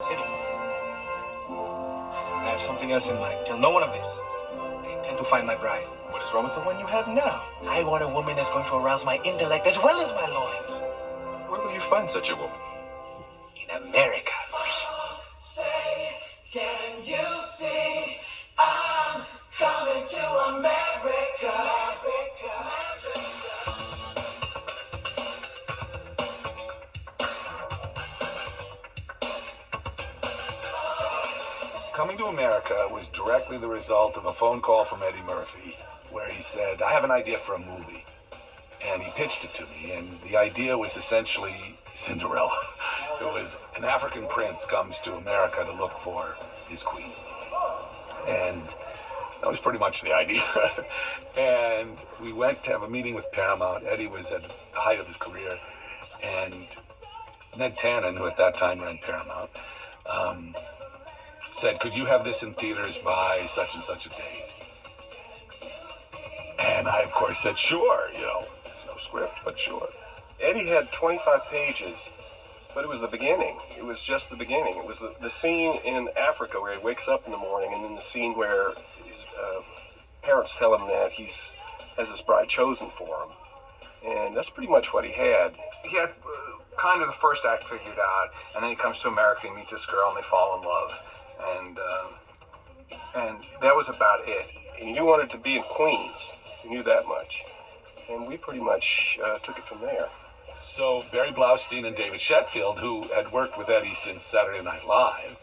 city. I have something else in mind. Tell no one of this. I intend to find my bride. What is wrong with the one you have now? I want a woman that's going to arouse my intellect as well as my loins. Where will you find such a woman? In America. Say, can you see I'm coming to America? Coming to America was directly the result of a phone call from Eddie Murphy, where he said, I have an idea for a movie. And he pitched it to me, and the idea was essentially Cinderella. It was an African prince comes to America to look for his queen. And that was pretty much the idea. And we went to have a meeting with Paramount. Eddie was at the height of his career. And Ned Tannen, who at that time ran Paramount, said, could you have this in theaters by such and such a date? And I, of course, said, sure, there's no script, but sure. Eddie had 25 pages, but it was the beginning. It was just the beginning. It was the scene in Africa where he wakes up in the morning, and then the scene where his parents tell him that he has his bride chosen for him. And that's pretty much what he had. He had kind of the first act figured out, and then he comes to America and meets this girl, and they fall in love. And that was about it. And you wanted to be in Queens. You knew that much. And we pretty much took it from there. So Barry Blaustein and David Shetfield, who had worked with Eddie since Saturday Night Live,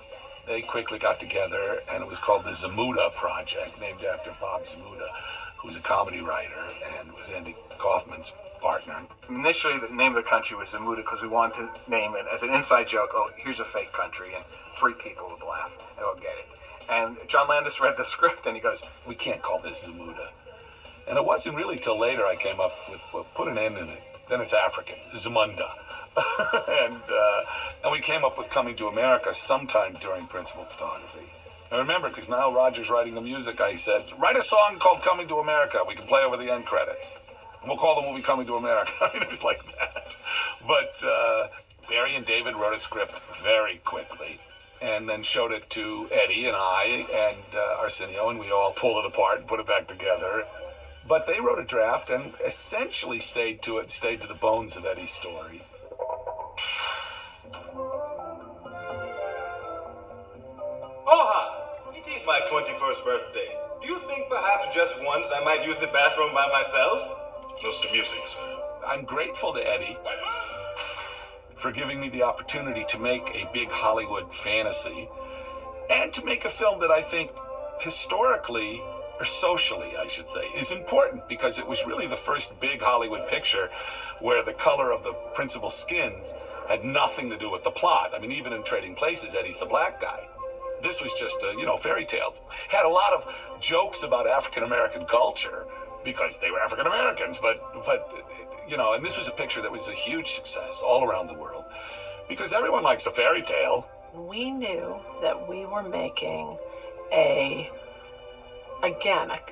they quickly got together, and it was called the Zamuda Project, named after Bob Zamuda, who's a comedy writer and was Andy Kaufman's partner. Initially, the name of the country was Zamuda because we wanted to name it as an inside joke. Oh, here's a fake country, and 3 people would laugh and would get it. And John Landis read the script, and he goes, we can't call this Zamuda. And it wasn't really till later I came up with, put an N in it. Then it's African, Zamunda. and we came up with Coming to America sometime during principal photography. I remember, because now Roger's writing the music, I said, write a song called Coming to America. We can play over the end credits. And we'll call the movie Coming to America. I mean, it was like that. But Barry and David wrote a script very quickly, and then showed it to Eddie and I and Arsenio, and we all pulled it apart and put it back together. But they wrote a draft and essentially stayed to the bones of Eddie's story. Oha! It is my 21st birthday. Do you think perhaps just once I might use the bathroom by myself? Most amusing, sir. I'm grateful to Eddie for giving me the opportunity to make a big Hollywood fantasy and to make a film that I think historically, or socially, I should say, is important, because it was really the first big Hollywood picture where the color of the principal skins had nothing to do with the plot. I mean, even in Trading Places, Eddie's the black guy. This was just, fairy tales. Had a lot of jokes about African-American culture because they were African-Americans, but and this was a picture that was a huge success all around the world because everyone likes a fairy tale. We knew that we were making a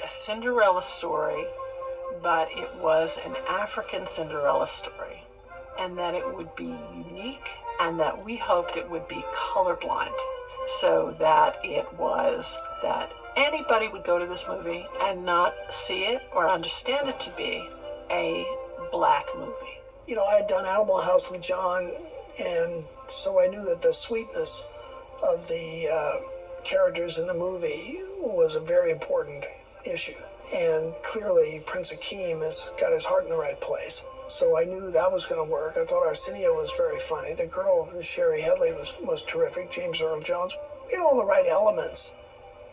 Cinderella story, but it was an African Cinderella story, and that it would be unique, and that we hoped it would be colorblind, so that it was that anybody would go to this movie and not see it or understand it to be a black movie. I had done Animal House with John, and so I knew that the sweetness of the characters in the movie was a very important issue. And clearly Prince Akeem has got his heart in the right place. So I knew that was going to work. I thought Arsenio was very funny. The girl, Sherry Headley, was terrific. James Earl Jones, all the right elements.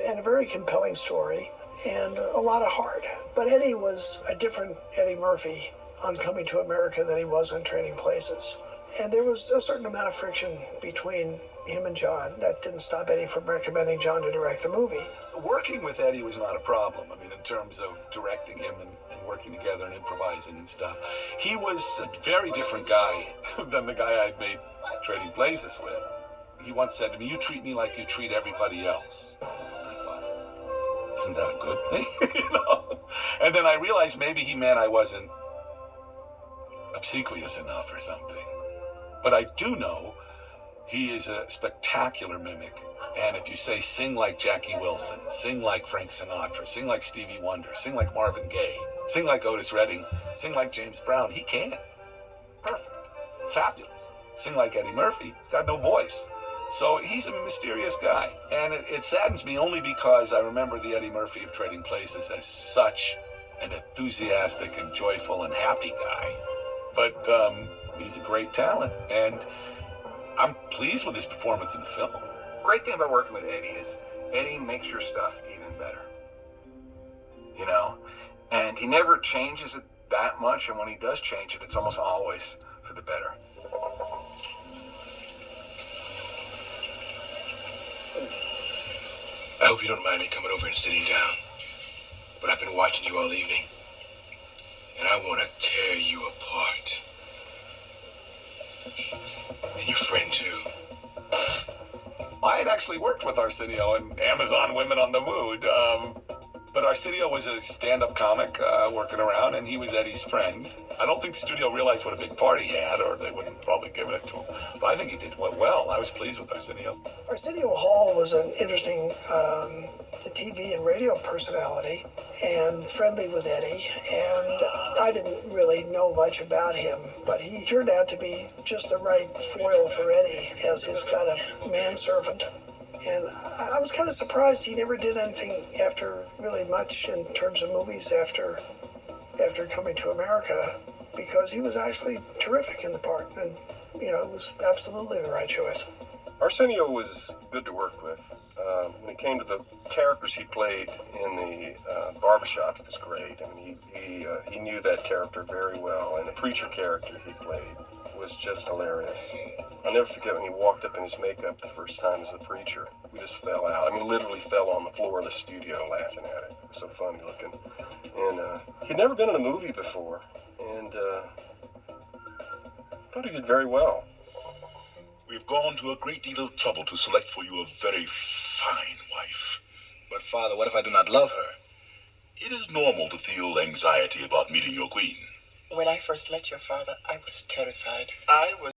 And a very compelling story and a lot of heart. But Eddie was a different Eddie Murphy on Coming to America than he was on Trading Places. And there was a certain amount of friction between him and John. That didn't stop Eddie from recommending John to direct the movie. Working with Eddie was not a problem. I mean, in terms of directing him and working together and improvising and stuff. He was a very different guy than the guy I'd made Trading Places with. He once said to me, you treat me like you treat everybody else. And I thought, isn't that a good thing? And then I realized maybe he meant I wasn't obsequious enough or something. But I do know He is a spectacular mimic. And if you say sing like Jackie Wilson, sing like Frank Sinatra, sing like Stevie Wonder, sing like Marvin Gaye, sing like Otis Redding, sing like James Brown, he can. Perfect. Fabulous. Sing like Eddie Murphy, he's got no voice. So he's a mysterious guy. And it saddens me only because I remember the Eddie Murphy of Trading Places as such an enthusiastic and joyful and happy guy. But he's a great talent, and I'm pleased with his performance in the film. Great thing about working with Eddie is Eddie makes your stuff even better. You know? And he never changes it that much, and when he does change it, it's almost always for the better. I hope you don't mind me coming over and sitting down. But I've been watching you all evening, and I want to tear you apart. And your friend, too. I had actually worked with Arsenio in Amazon Women on the Mood, but Arsenio was a stand-up comic working around, and he was Eddie's friend. I don't think the studio realized what a big part he had, or they wouldn't probably given it to him. But I think he did well. I was pleased with Arsenio. Arsenio Hall was an interesting TV and radio personality, and friendly with Eddie, and I didn't really know much about him, but he turned out to be just the right foil for Eddie as his kind of manservant. And I was kind of surprised he never did anything after really much in terms of movies after coming to America, because he was actually terrific in the part, and it was absolutely the right choice. Arsenio was good to work with. When it came to the characters he played in the barbershop, he was great. I mean, he knew that character very well, and the preacher character he played was just hilarious. I'll never forget when he walked up in his makeup the first time as the preacher. We just fell out. I mean, literally fell on the floor of the studio laughing at it. It was so funny looking. And he'd never been in a movie before, and thought he did very well. We've gone to a great deal of trouble to select for you a very fine wife. But Father, what if I do not love her? It is normal to feel anxiety about meeting your queen. When I first met your father, I was terrified. I was